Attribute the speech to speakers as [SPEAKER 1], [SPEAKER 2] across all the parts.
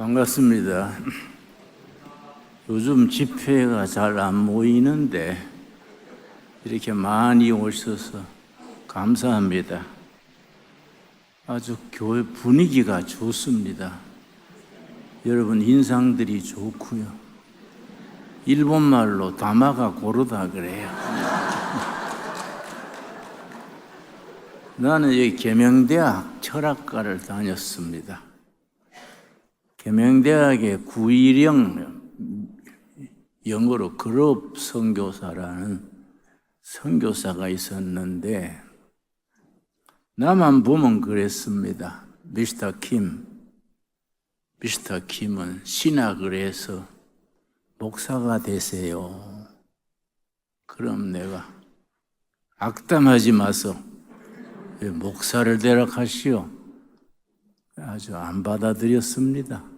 [SPEAKER 1] 반갑습니다. 요즘 집회가 잘 안 모이는데 이렇게 많이 오셔서 감사합니다. 아주 교회 분위기가 좋습니다. 여러분 인상들이 좋고요. 일본말로 다마가 고르다 그래요. 나는 여기 계명대학 철학과를 다녔습니다. 계명대학에 구일영, 영어로 그룹 선교사라는 선교사가 있었는데 나만 보면 그랬습니다. 미스터 킴은 신학을 해서 목사가 되세요. 그럼 내가 악담하지 마소. 왜 목사를 되라 하시오? 아주 안 받아들였습니다.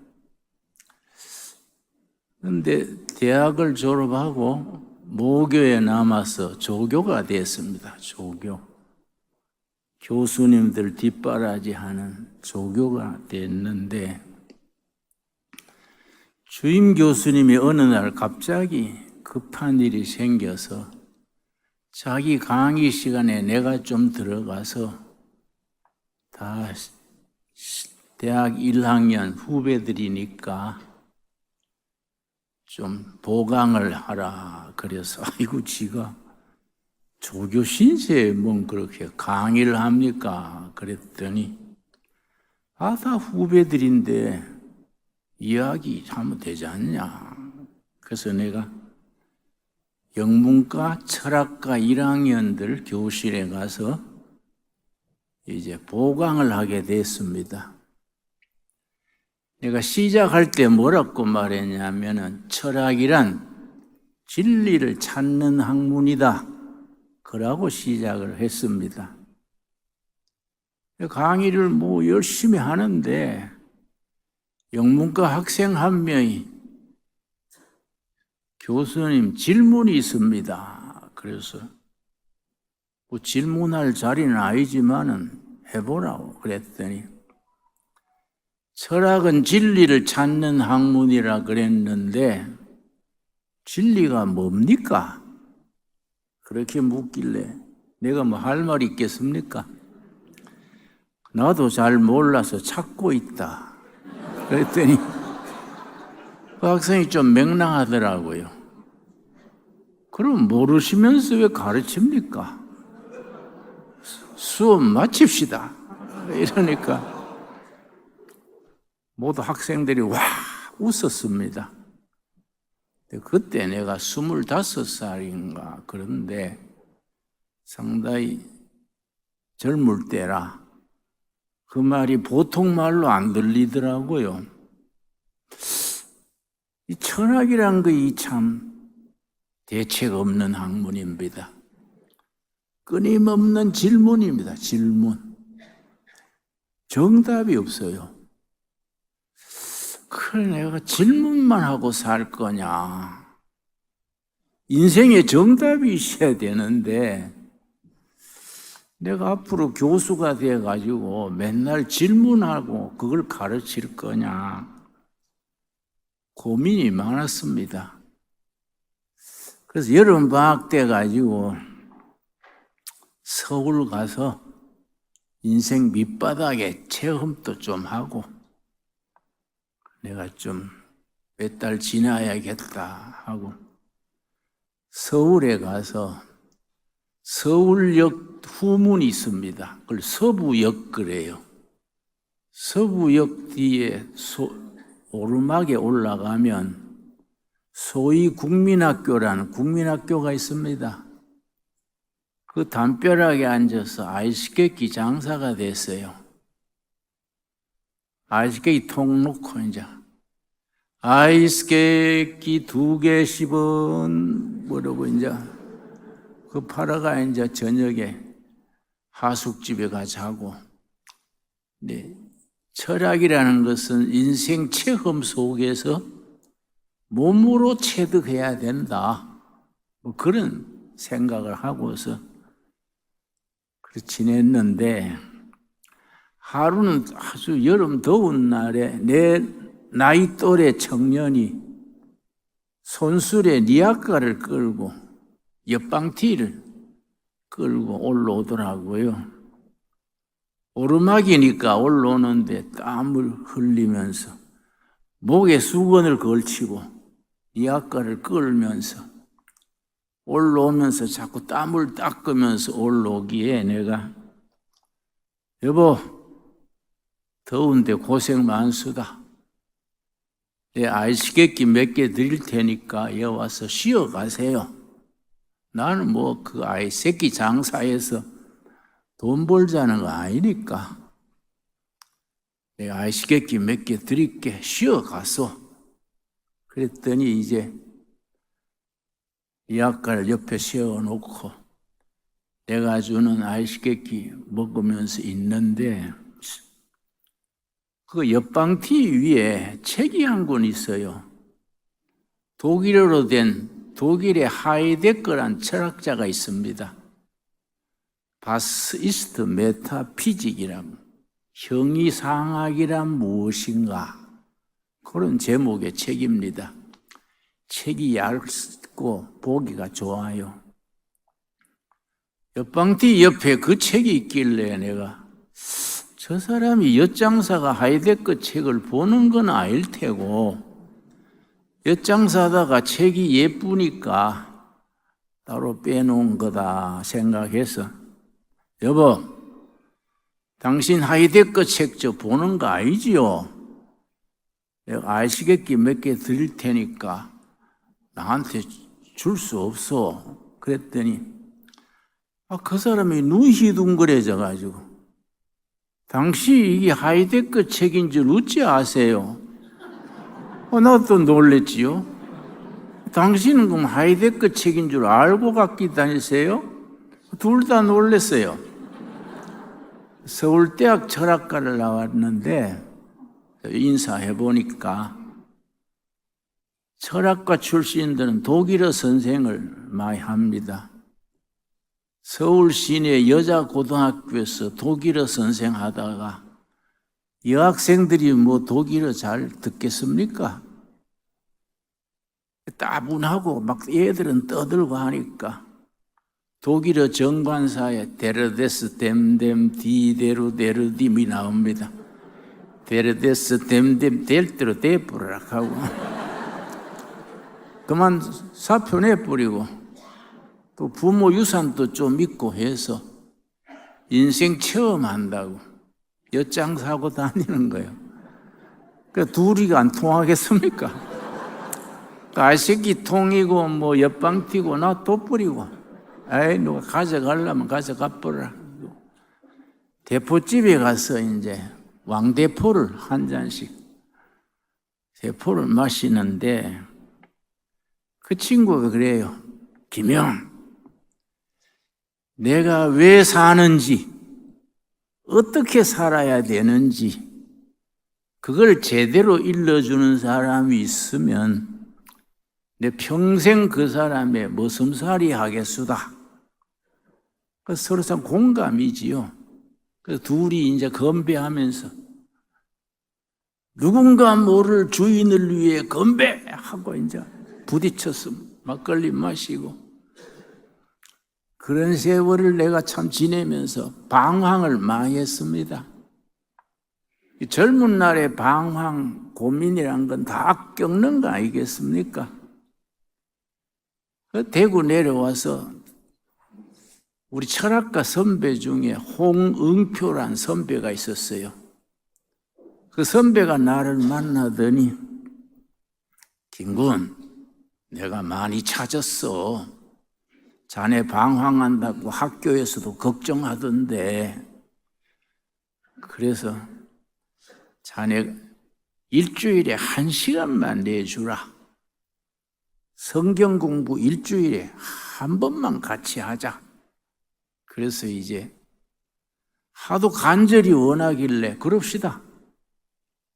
[SPEAKER 1] 그런데 대학을 졸업하고 모교에 남아서 조교가 됐습니다. 조교. 교수님들 뒷바라지하는 조교가 됐는데 주임 교수님이 어느 날 갑자기 급한 일이 생겨서 자기 강의 시간에 내가 좀 들어가서 다 대학 1학년 후배들이니까 좀 보강을 하라. 그래서 아이고 지가 조교 신세에 뭔 그렇게 강의를 합니까? 그랬더니 다 후배들인데 이야기 하면 되지 않냐. 그래서 내가 영문과 철학과 1학년들 교실에 가서 이제 보강을 하게 됐습니다. 내가 시작할 때 뭐라고 말했냐면은 철학이란 진리를 찾는 학문이다. 그러고 시작을 했습니다. 강의를 열심히 하는데 영문과 학생 한 명이 교수님 질문이 있습니다. 그래서 질문할 자리는 아니지만은 해보라고 그랬더니 철학은 진리를 찾는 학문이라 그랬는데 진리가 뭡니까? 그렇게 묻길래 내가 할 말이 있겠습니까? 나도 잘 몰라서 찾고 있다. 그랬더니 그 학생이 좀 맹랑하더라고요. 그럼 모르시면서 왜 가르칩니까? 수업 마칩시다. 이러니까 모두 학생들이 와 웃었습니다. 그때 내가 25살인가 그런데 상당히 젊을 때라 그 말이 보통 말로 안 들리더라고요. 이 철학이란 것이 참 대책 없는 학문입니다. 끊임없는 질문입니다. 질문. 정답이 없어요. 그래 내가 질문만 하고 살 거냐. 인생에 정답이 있어야 되는데 내가 앞으로 교수가 돼가지고 맨날 질문하고 그걸 가르칠 거냐. 고민이 많았습니다. 그래서 여름방학 때 가지고 서울 가서 인생 밑바닥에 체험도 좀 하고 내가 좀 몇 달 지나야겠다 하고 서울에 가서 서울역 후문이 있습니다. 그걸 서부역 그래요. 서부역 뒤에 오르막에 올라가면 소위 국민학교라는 국민학교가 있습니다. 그 담벼락에 앉아서 아이스케이크 장사가 됐어요. 아이스케이크 통 놓고 이제 아이스케이크 2개 10원 뭐라고 이제 그 팔아가 이제 저녁에 하숙집에 가 자고. 네. 철학이라는 것은 인생 체험 속에서 몸으로 체득해야 된다. 그런 생각을 하고서 지냈는데 하루는 아주 여름 더운 날에 내 나이 또래 청년이 손술에 리아카를 끌고 옆방티를 끌고 올라오더라고요. 오르막이니까 올라오는데 땀을 흘리면서 목에 수건을 걸치고 리아카를 끌면서 올라오면서 자꾸 땀을 닦으면서 올라오기에 내가 여보 더운데 고생 많수다. 내 아이스케이크 몇 개 드릴 테니까 여기 와서 쉬어가세요. 나는 뭐 그 아이스케이크 장사해서 돈 벌자는 거 아니니까 내가 아이스케이크 몇 개 드릴게 쉬어가서. 그랬더니 이제 리아카를 옆에 세워놓고 내가 주는 아이스케이크 먹으면서 있는데 그 옆방티 위에 책이 한 권 있어요. 독일어로 된 독일의 하이데거란 철학자가 있습니다. 바스 이스트 메타피직이라고, 형이상학이란 무엇인가, 그런 제목의 책입니다. 책이 얇고 보기가 좋아요. 옆방티 옆에 그 책이 있길래 내가 저 사람이 엿장사가 하이데거 책을 보는 건 아닐 테고 엿장사다가 책이 예쁘니까 따로 빼놓은 거다 생각해서 여보, 당신 하이데거 책 저 보는 거 아니지요? 내가 아이스케이크 몇 개 드릴 테니까 나한테 줄 수 없어. 그랬더니 그 사람이 눈이 휘둥그레져 가지고 당시 이게 하이데거 책인 줄 어찌 아세요? 나도 놀랬지요. 당신은 그럼 하이데거 책인 줄 알고 갖기 다니세요? 둘 다 놀랐어요. 서울대학 철학과를 나왔는데 인사해 보니까 철학과 출신들은 독일어 선생을 많이 합니다. 서울 시내 여자 고등학교에서 독일어 선생 하다가 여학생들이 뭐 독일어 잘 듣겠습니까? 따분하고 막 애들은 떠들고 하니까 독일어 정관사에 데르데스 댐댐 디데루 데르딤이 나옵니다. 데르데스 댐댐 될 대로 대부르락 하고 그만 사표 내버리고 또 부모 유산도 좀 있고 해서 인생 체험한다고 엿장사고 다니는 거예요. 그러니까 둘이가 안 통하겠습니까? 아시기 통이고 뭐 옆방튀고 나 돋부리고 에이 누가 가져가려면 가져가 버라. 대포집에 가서 이제 왕대포를 한 잔씩 대포를 마시는데 그 친구가 그래요. 김영, 내가 왜 사는지 어떻게 살아야 되는지 그걸 제대로 일러주는 사람이 있으면 내 평생 그 사람의 머슴살이 하겠수다. 서로 참 공감이지요. 그래서 둘이 이제 건배하면서 누군가 모를 주인을 위해 건배하고 이제 부딪혀서 막걸리 마시고 그런 세월을 내가 참 지내면서 방황을 많이 했습니다. 젊은 날의 방황, 고민이란 건 다 겪는 거 아니겠습니까? 대구 내려와서 우리 철학가 선배 중에 홍응표란 선배가 있었어요. 그 선배가 나를 만나더니 김군, 내가 많이 찾았어. 자네 방황한다고 학교에서도 걱정하던데 그래서 자네 일주일에 1시간만 내주라. 성경 공부 일주일에 한 번만 같이 하자. 그래서 이제 하도 간절히 원하길래 그럽시다.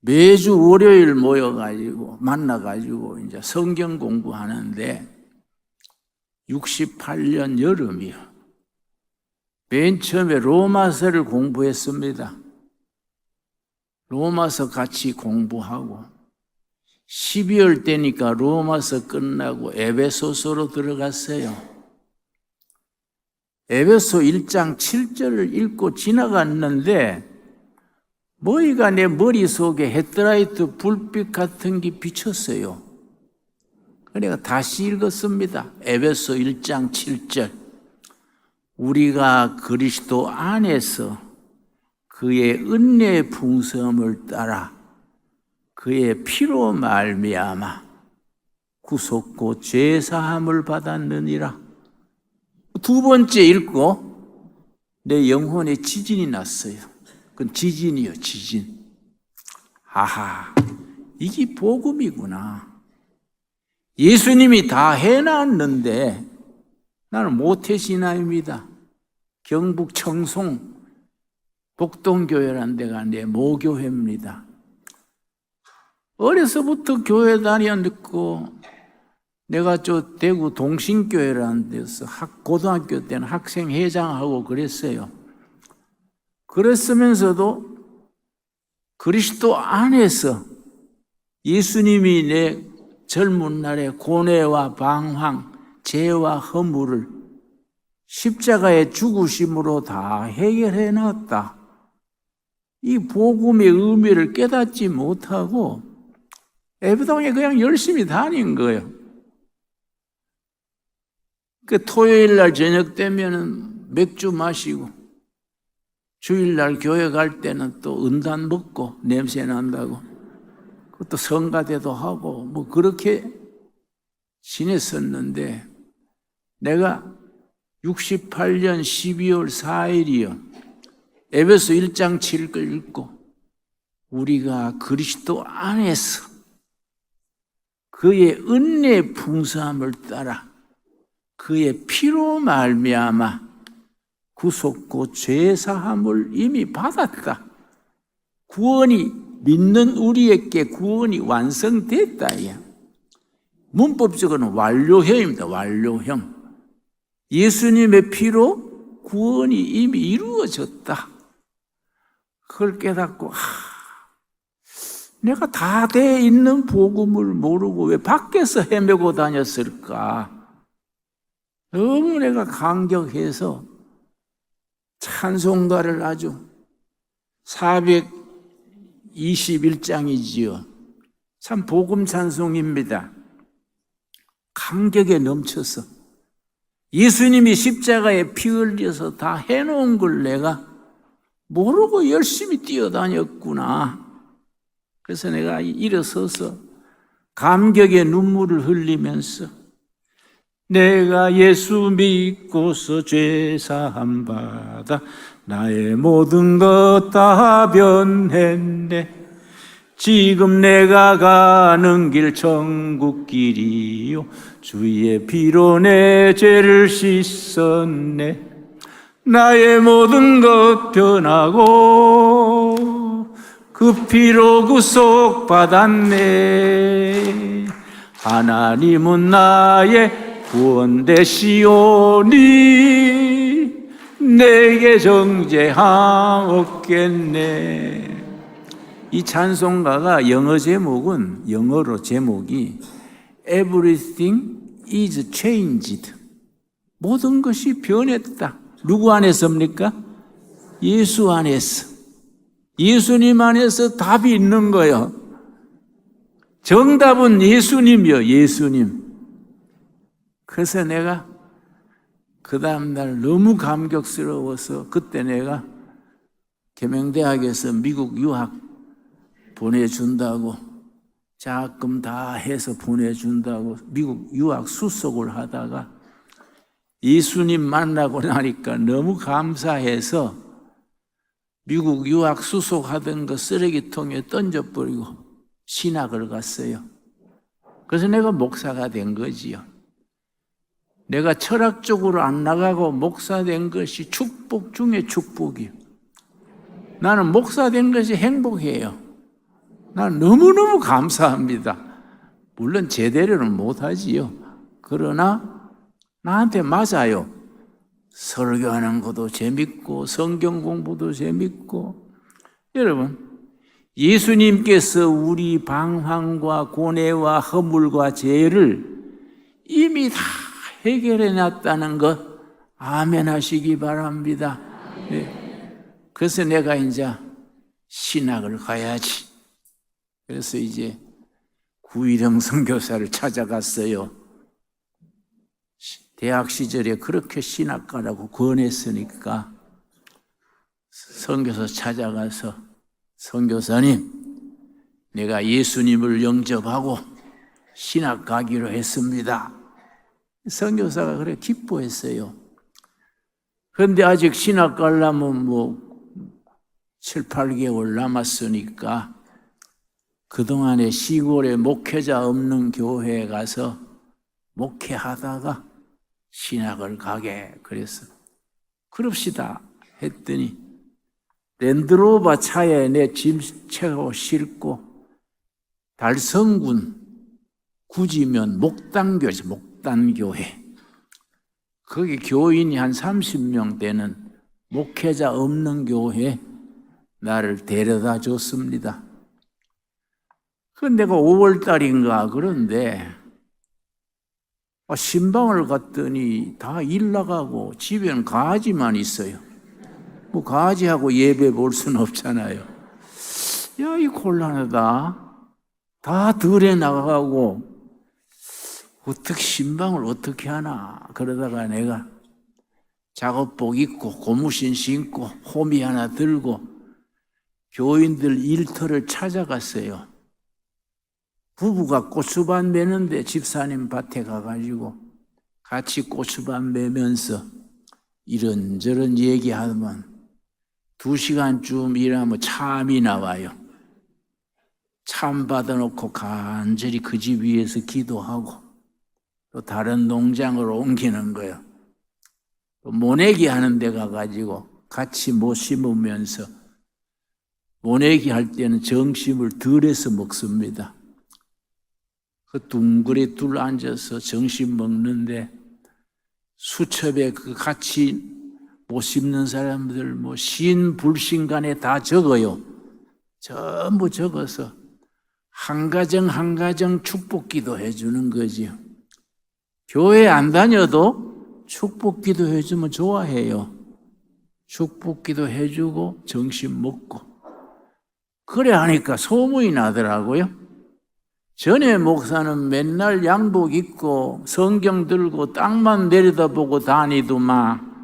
[SPEAKER 1] 매주 월요일 모여가지고 만나가지고 이제 성경 공부하는데 68년 여름이요. 맨 처음에 로마서를 공부했습니다. 로마서 같이 공부하고 12월 되니까 로마서 끝나고 에베소서로 들어갔어요. 에베소 1장 7절을 읽고 지나갔는데 머리가 내 머릿속에 헤드라이트 불빛 같은 게 비쳤어요. 그래서 다시 읽었습니다. 에베소 1장 7절. 우리가 그리스도 안에서 그의 은혜의 풍성함을 따라 그의 피로 말미암아 구속고 죄사함을 받았느니라. 두 번째 읽고 내 영혼에 지진이 났어요. 그건 지진이요, 지진. 아하, 이게 복음이구나. 예수님이 다 해놨는데 나는 모태신앙입니다. 경북 청송 복동교회라는 데가 내 모교회입니다. 어려서부터 교회 다녔고 내가 저 대구 동신교회라는 데서 고등학교 때는 학생회장하고 그랬어요. 그랬으면서도 그리스도 안에서 예수님이 내 젊은 날의 고뇌와 방황, 죄와 허물을 십자가의 죽으심으로 다 해결해 놨다. 이 복음의 의미를 깨닫지 못하고 예배당에 그냥 열심히 다닌 거예요. 그 토요일 날 저녁 되면은 맥주 마시고 주일날 교회 갈 때는 또 은단 먹고 냄새 난다고 그것도 성가대도 하고 뭐 그렇게 지냈었는데 내가 68년 12월 4일이요 에베소 1장 7절 읽고 우리가 그리스도 안에서 그의 은혜의 풍성함을 따라 그의 피로 말미암아 구속고 죄사함을 이미 받았다. 구원이 믿는 우리에게 구원이 완성됐다. 문법적으로는 완료형입니다. 완료형. 예수님의 피로 구원이 이미 이루어졌다. 그걸 깨닫고 내가 다 돼 있는 복음을 모르고 왜 밖에서 헤매고 다녔을까? 너무 내가 감격해서 찬송가를 아주 421장이지요. 참 복음 찬송입니다. 감격에 넘쳐서 예수님이 십자가에 피 흘려서 다 해놓은 걸 내가 모르고 열심히 뛰어다녔구나. 그래서 내가 일어서서 감격의 눈물을 흘리면서 내가 예수 믿고서 죄사함 받아 나의 모든 것 다 변했네. 지금 내가 가는 길 천국 길이요 주의 피로 내 죄를 씻었네. 나의 모든 것 변하고 그 피로 구속받았네. 하나님은 나의 구원 되시오니 내게 정죄하옵겠네. 이 찬송가가 영어로 제목이 Everything is changed. 모든 것이 변했다. 누구 안에서입니까? 예수 안에서. 예수님 안에서 답이 있는 거예요. 정답은 예수님이요, 예수님. 그래서 내가 그 다음날 너무 감격스러워서 그때 내가 계명대학에서 미국 유학 보내준다고 장학금 다 해서 보내준다고 미국 유학 수속을 하다가 예수님 만나고 나니까 너무 감사해서 미국 유학 수속하던 거 쓰레기통에 던져버리고 신학을 갔어요. 그래서 내가 목사가 된 거지요. 내가 철학적으로 안 나가고 목사 된 것이 축복 중에 축복이요. 나는 목사 된 것이 행복해요. 나는 너무너무 감사합니다. 물론 제대로는 못하지요. 그러나 나한테 맞아요. 설교하는 것도 재밌고 성경 공부도 재밌고. 여러분, 예수님께서 우리 방황과 고뇌와 허물과 죄를 이미 다 해결해 놨다는 것 아멘 하시기 바랍니다. 네. 그래서 내가 이제 신학을 가야지. 그래서 이제 구일영 선교사를 찾아갔어요. 대학 시절에 그렇게 신학 가라고 권했으니까 선교사 찾아가서 선교사님, 내가 예수님을 영접하고 신학 가기로 했습니다. 선교사가 그래 기뻐했어요. 그런데 아직 신학 가려면 7, 8개월 남았으니까 그동안에 시골에 목회자 없는 교회에 가서 목회하다가 신학을 가게 그랬어. 그럽시다 했더니 랜드로버 차에 내 짐 채워 싣고 달성군 구지면 목단교회 거기 교인이 한 30명 되는 목회자 없는 교회에 나를 데려다 줬습니다. 그런데 내가 5월달인가 그런데 신방을 갔더니 다 일 나가고 집에는 강아지만 있어요. 강아지하고 예배 볼 수는 없잖아요. 야, 이 곤란하다. 다 들에 나가고 어떻게 신방을 어떻게 하나. 그러다가 내가 작업복 입고 고무신 신고 호미 하나 들고 교인들 일터를 찾아갔어요. 부부가 고추밭 매는데 집사님 밭에 가가지고 같이 고추밭 매면서 이런저런 얘기하면 2시간쯤 일하면 참이 나와요. 참 받아놓고 간절히 그 집 위에서 기도하고 또 다른 농장으로 옮기는 거예요. 또 모내기 하는 데 가가지고 같이 못 심으면서 모내기 할 때는 정심을 덜해서 먹습니다. 그 둥그레 둘 앉아서 정심 먹는데 수첩에 그 같이 못 심는 사람들 신불신간에 다 적어요. 전부 적어서 한 가정 한 가정 축복기도 해주는 거지요. 교회 안 다녀도 축복기도 해주면 좋아해요. 축복기도 해주고 정신 먹고 그래 하니까 소문이 나더라고요. 전에 목사는 맨날 양복 입고 성경 들고 땅만 내려다보고 다니더만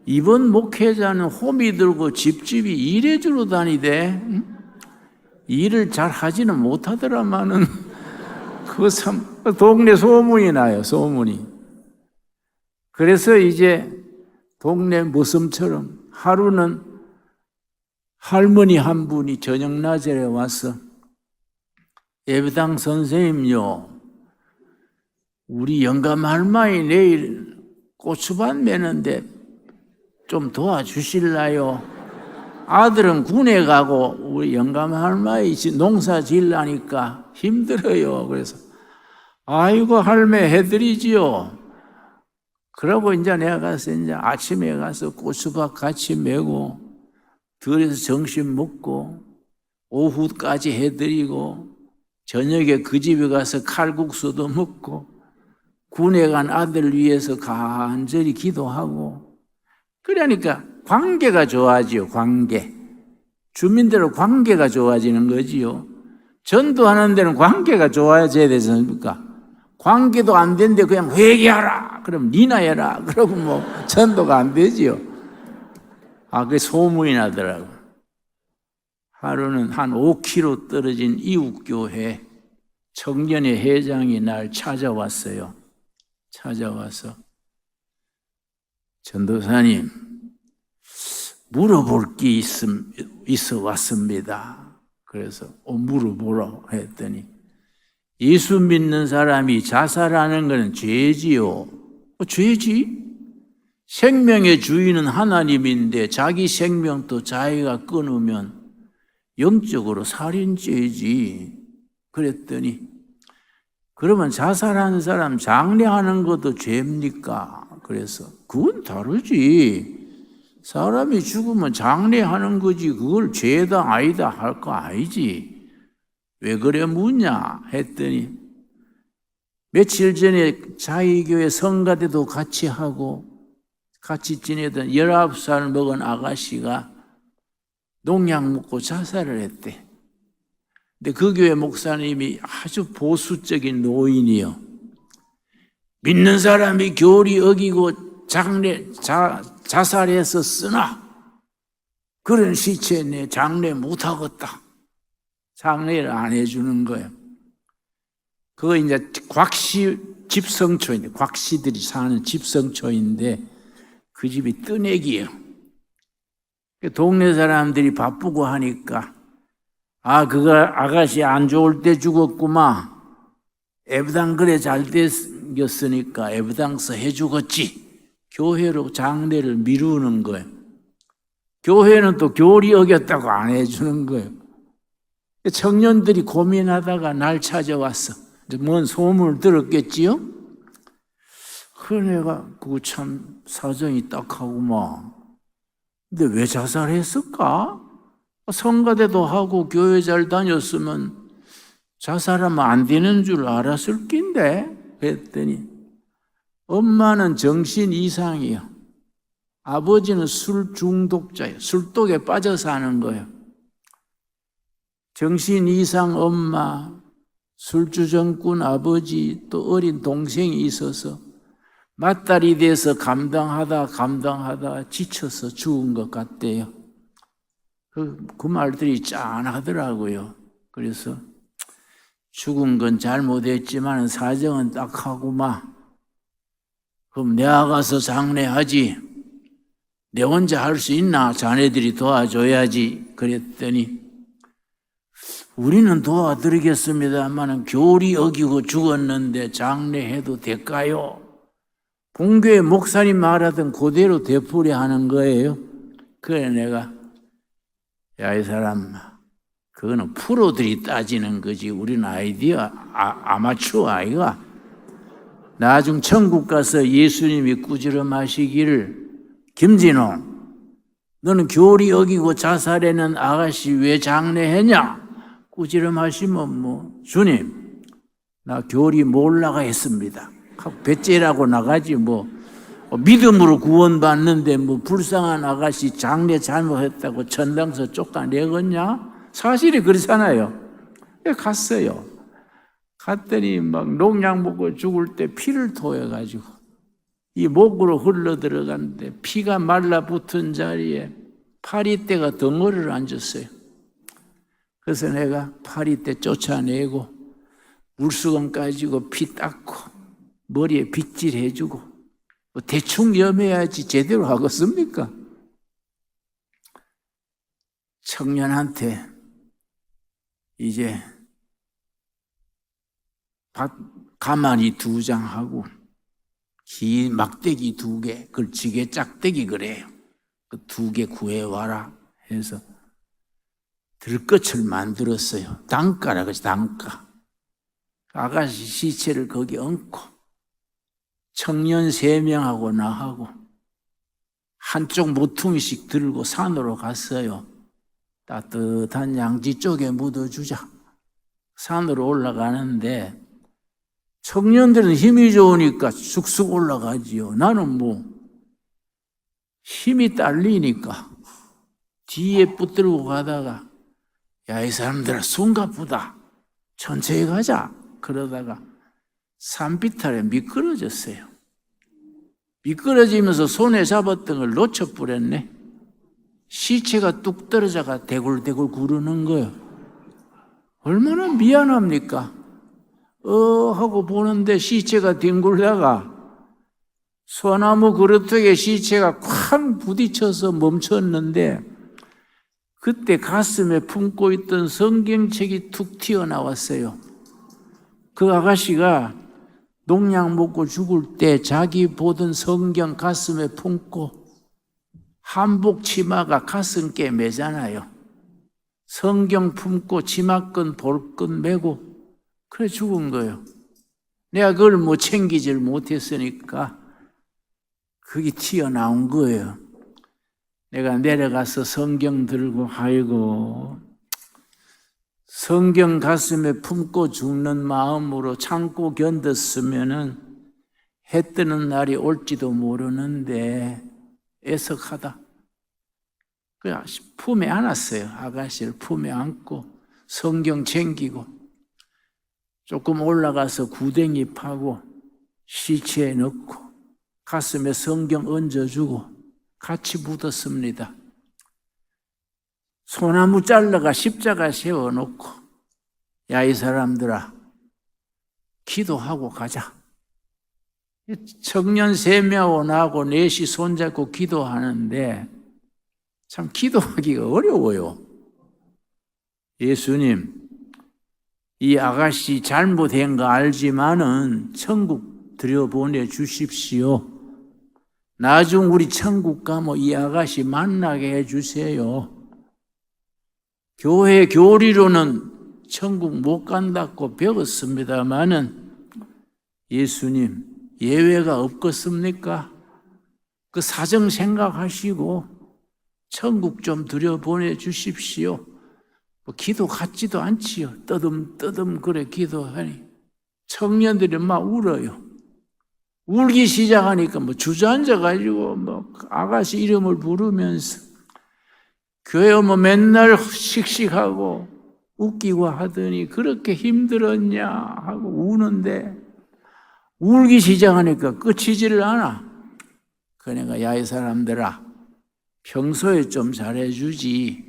[SPEAKER 1] 이번 목회자는 호미 들고 집집이 일해주러 다니대. 일을 잘 하지는 못하더라마는 그 동네 소문이 나요. 소문이. 그래서 이제 동네 모섬처럼 하루는 할머니 한 분이 저녁 낮에 와서 예배당 선생님요, 우리 영감 할머니 내일 고추밭 매는데 좀 도와주실라요? 아들은 군에 가고 우리 영감 할머니 농사 지으려니까 힘들어요. 그래서 아이고 할매 해드리지요. 그러고 이제 내가 가서 이제 아침에 가서 고추밭 같이 메고 들에서 점심 먹고 오후까지 해드리고 저녁에 그 집에 가서 칼국수도 먹고 군에 간 아들 위해서 간절히 기도하고 그러니까 관계가 좋아지요. 관계. 주민들의 관계가 좋아지는 거지요. 전도하는 데는 관계가 좋아져야 되지 않습니까? 관계도 안 되는데 그냥 회개하라. 그럼 니나 해라. 그러고 전도가 안 되지요. 그게 소문이 나더라고요. 하루는 한 5km 떨어진 이웃교회 청년의 회장이 날 찾아왔어요. 찾아와서 전도사님 물어볼 게 있어 왔습니다. 그래서 물어보라 했더니 예수 믿는 사람이 자살하는 것은 죄지요. 죄지? 생명의 주인은 하나님인데 자기 생명도 자기가 끊으면 영적으로 살인죄지. 그랬더니 그러면 자살하는 사람 장례하는 것도 죄입니까? 그래서 그건 다르지. 사람이 죽으면 장례하는 거지 그걸 죄다 아니다 할 거 아니지. 왜 그래 묻냐 했더니 며칠 전에 자기교회 성가대도 같이 하고 같이 지내던 19살 먹은 아가씨가 농약 먹고 자살을 했대. 근데 그 교회 목사님이 아주 보수적인 노인이요. 믿는 사람이 교리 어기고 자살해서 쓰나 그런 시체에 내 장례 못하겠다. 장례를 안 해주는 거예요. 그거 이제 곽씨 집성초인데, 곽씨들이 사는 집성초인데 그 집이 뜨내기예요. 동네 사람들이 바쁘고 하니까 그거 아가씨 안 좋을 때 죽었구만. 애부당 그래 잘 됐으니까 애부당서 해주겠지. 교회로 장례를 미루는 거예요. 교회는 또 교리 어겼다고 안 해주는 거예요. 청년들이 고민하다가 날 찾아왔어. 뭔 소문을 들었겠지요? 그 내가 그거 참 사정이 딱하구만. 근데 왜 자살했을까? 성가대도 하고 교회 잘 다녔으면 자살하면 안 되는 줄 알았을 낀데 그랬더니 엄마는 정신 이상이요. 아버지는 술 중독자예요. 술독에 빠져 사는 거예요. 정신 이상 엄마, 술주정꾼 아버지, 또 어린 동생이 있어서 맞다리 돼서 감당하다 지쳐서 죽은 것 같대요. 그 말들이 짠하더라고요. 그래서 죽은 건 잘못했지만 사정은 딱하구만. 그럼 내가 가서 장례하지. 내 혼자 할 수 있나? 자네들이 도와줘야지. 그랬더니 우리는 도와드리겠습니다만 교리 어기고 죽었는데 장례해도 될까요? 본교회 목사님 말하던 그대로 되풀이 하는 거예요. 그래 내가 야, 이 사람 그거는 프로들이 따지는 거지 우리는 아이디어 아마추어 아이가. 나중 천국 가서 예수님이 꾸지람하시기를 김진호 너는 교리 어기고 자살해는 아가씨 왜 장례했냐? 꾸지람하시면 주님 나 교리 몰라가 했습니다. 배째라고 나가지 믿음으로 구원받는데 불쌍한 아가씨 장례 잘못했다고 천당서 쫓아내겠냐? 사실이 그렇잖아요. 갔어요. 갔더니 농약 먹고 죽을 때 피를 토해가지고 이 목으로 흘러 들어갔는데 피가 말라붙은 자리에 파리떼가 덩어리를 앉았어요. 그래서 내가 파리떼 쫓아내고 물수건 가지고 피 닦고 머리에 빗질 해주고 대충 염해야지 제대로 하겠습니까? 청년한테 이제 가마니 2장하고 긴 막대기 2개, 걸치게 짝대기 그래요. 그 2개 구해와라 해서 들꽃을 만들었어요. 단가라 그러지 단가. 아가씨 시체를 거기 얹고 청년 3명하고 나하고 한쪽 모퉁이씩 들고 산으로 갔어요. 따뜻한 양지 쪽에 묻어주자. 산으로 올라가는데 청년들은 힘이 좋으니까 쑥쑥 올라가지요. 나는 힘이 딸리니까 뒤에 붙들고 가다가 야, 이 사람들아 숨가쁘다. 천천히 가자. 그러다가 산비탈에 미끄러졌어요. 미끄러지면서 손에 잡았던 걸 놓쳐버렸네. 시체가 뚝 떨어져가 대굴대굴 구르는 거예요. 얼마나 미안합니까? 하고 보는데 시체가 뒹굴다가 소나무 그루터기에 시체가 쾅 부딪혀서 멈췄는데 그때 가슴에 품고 있던 성경책이 툭 튀어나왔어요. 그 아가씨가 농약 먹고 죽을 때 자기 보던 성경 가슴에 품고 한복 치마가 가슴께 매잖아요. 성경 품고 치마끈 볼끈 매고 그래 죽은 거예요. 내가 그걸 챙기질 못했으니까 그게 튀어나온 거예요. 내가 내려가서 성경 들고 아이고 성경 가슴에 품고 죽는 마음으로 참고 견뎠으면은 해 뜨는 날이 올지도 모르는데 애석하다. 그냥 품에 안았어요. 아가씨를 품에 안고 성경 챙기고 조금 올라가서 구덩이 파고 시체에 넣고 가슴에 성경 얹어주고 같이 묻었습니다. 소나무 잘라가 십자가 세워놓고 야, 이 사람들아 기도하고 가자. 청년 3명 나하고 넷이 손잡고 기도하는데 참 기도하기가 어려워요. 예수님, 이 아가씨 잘못한 거 알지만은 천국 들여보내 주십시오. 나중 우리 천국 가면 이 아가씨 만나게 해주세요. 교회 교리로는 천국 못 간다고 배웠습니다마는 예수님 예외가 없겠습니까? 그 사정 생각하시고 천국 좀 들여보내 주십시오. 뭐 기도 같지도 않지요. 떠듬떠듬 그래 기도하니 청년들이 막 울어요. 울기 시작하니까 뭐 주저앉아가지고 뭐 아가씨 이름을 부르면서 교회 오면 맨날 씩씩하고 웃기고 하더니 그렇게 힘들었냐 하고 우는데 울기 시작하니까 끝이지를 않아. 그러니까 야, 이 사람들아 평소에 좀 잘해주지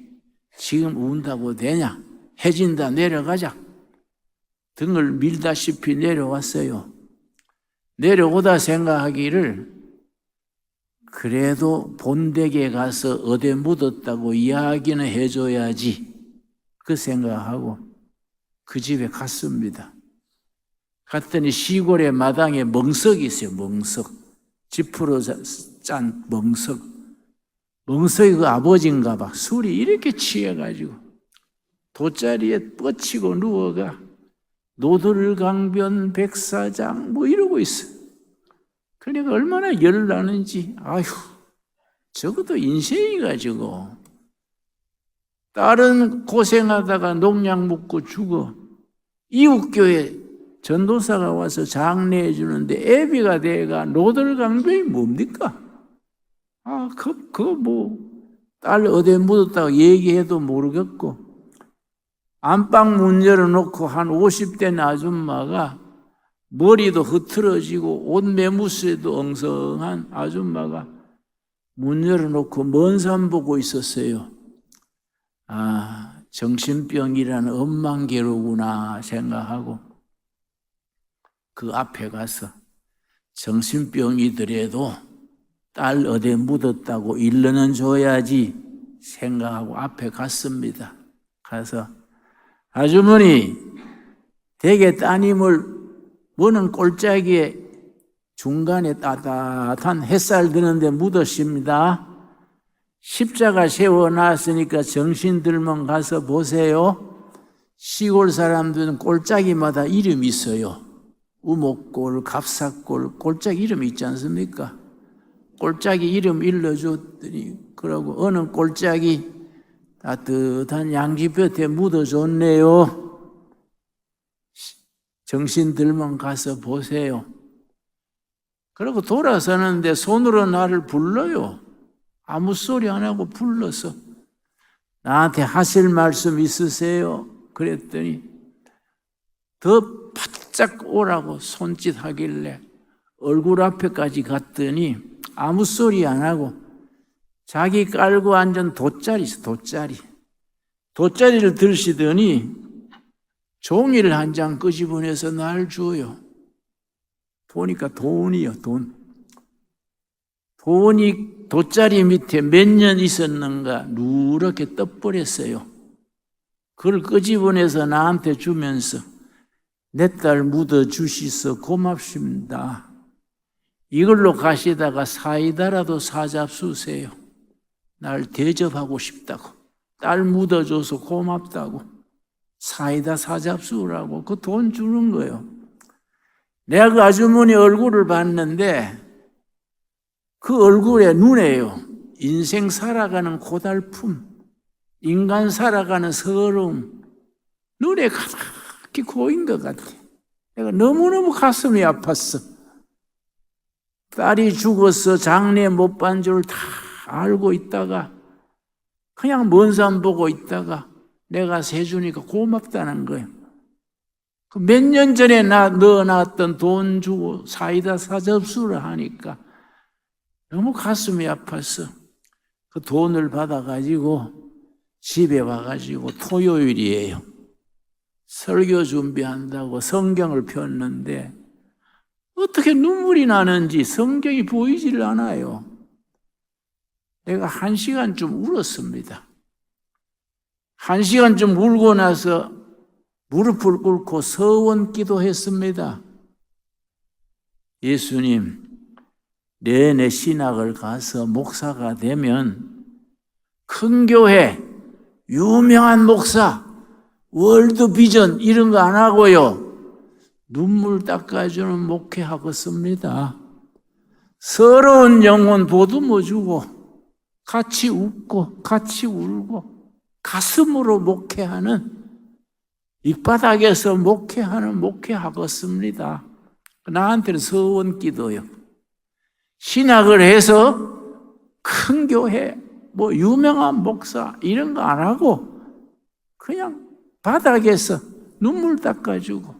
[SPEAKER 1] 지금 운다고 되냐? 해진다 내려가자. 등을 밀다시피 내려왔어요. 내려오다 생각하기를 그래도 본댁에 가서 어디 묻었다고 이야기는 해줘야지 그 생각하고 그 집에 갔습니다. 갔더니 시골의 마당에 멍석이 있어요. 멍석. 지프로 짠 멍석. 멍석이 그 아버지인가 봐. 술이 이렇게 취해가지고 돗자리에 뻗치고 누워가 노들강변 백사장 뭐 이러고 있어. 그러니까 얼마나 열을 나는지 아휴 저것도 인생이 가지고 딸은 고생하다가 농약 먹고 죽어. 이웃교회 전도사가 와서 장례해 주는데 애비가 돼가 노들강변이 뭡니까? 아, 그거 뭐 딸 어디에 묻었다고 얘기해도 모르겠고 안방 문 열어놓고 한 50대 아줌마가 머리도 흐트러지고 옷 매무새도 엉성한 아줌마가 문 열어놓고 먼 산 보고 있었어요. 아, 정신병이라는 엄만개로구나 생각하고 그 앞에 가서 정신병이더라도 딸 어디에 묻었다고 일러는 줘야지 생각하고 앞에 갔습니다. 가서 아주머니 댁에 따님을 뭐는 꼴짜기에 중간에 따뜻한 햇살 드는데 묻으십니다. 십자가 세워놨으니까 정신 들면 가서 보세요. 시골 사람들은 꼴짜기마다 이름이 있어요. 우목골, 갑사골, 꼴짜기 이름이 있지 않습니까? 꼴짜기 이름 일러줬더니 그러고 어느 꼴짜기 따뜻한 양지볕에 묻어줬네요. 정신 들면 가서 보세요. 그러고 돌아서는데 손으로 나를 불러요. 아무 소리 안 하고 불러서 나한테 하실 말씀 있으세요? 그랬더니 더 바짝 오라고 손짓하길래 얼굴 앞에까지 갔더니 아무 소리 안 하고 자기 깔고 앉은 돗자리 있어. 돗자리를 들시더니 종이를 한 장 끄집어내서 날 줘요. 보니까 돈이요. 돈이 돗자리 밑에 몇 년 있었는가 누렇게 떠버렸어요. 그걸 끄집어내서 나한테 주면서 내 딸 묻어주시서 고맙습니다. 이걸로 가시다가 사이다라도 사잡수세요. 날 대접하고 싶다고. 딸 묻어줘서 고맙다고. 사이다 사잡수라고 그 돈 주는 거예요. 내가 그 아주머니 얼굴을 봤는데 그 얼굴에 눈에요. 인생 살아가는 고달픔, 인간 살아가는 서러움, 눈에 가득히 고인 것 같아. 내가 너무너무 가슴이 아팠어. 딸이 죽어서 장례 못 반 줄 다 알고 있다가 그냥 먼 산 보고 있다가 내가 세주니까 고맙다는 거예요. 몇 년 전에 넣어놨던 돈 주고 사이다 사접수를 하니까 너무 가슴이 아팠어. 그 돈을 받아가지고 집에 와가지고 토요일이에요. 설교 준비한다고 성경을 폈는데 어떻게 눈물이 나는지 성경이 보이질 않아요. 내가 1시간쯤 울었습니다. 1시간쯤 울고 나서 무릎을 꿇고 서원 기도했습니다. 예수님, 내 신학을 가서 목사가 되면 큰 교회, 유명한 목사, 월드 비전 이런 거 안 하고요. 눈물 닦아주는 목회하겠습니다. 서러운 영혼 보듬어 주고 같이 웃고 같이 울고 가슴으로 목회하는 밑바닥에서 목회하는 목회하겠습니다. 나한테는 서원 기도요. 신학을 해서 큰 교회, 뭐 유명한 목사 이런 거 안 하고 그냥 바닥에서 눈물 닦아주고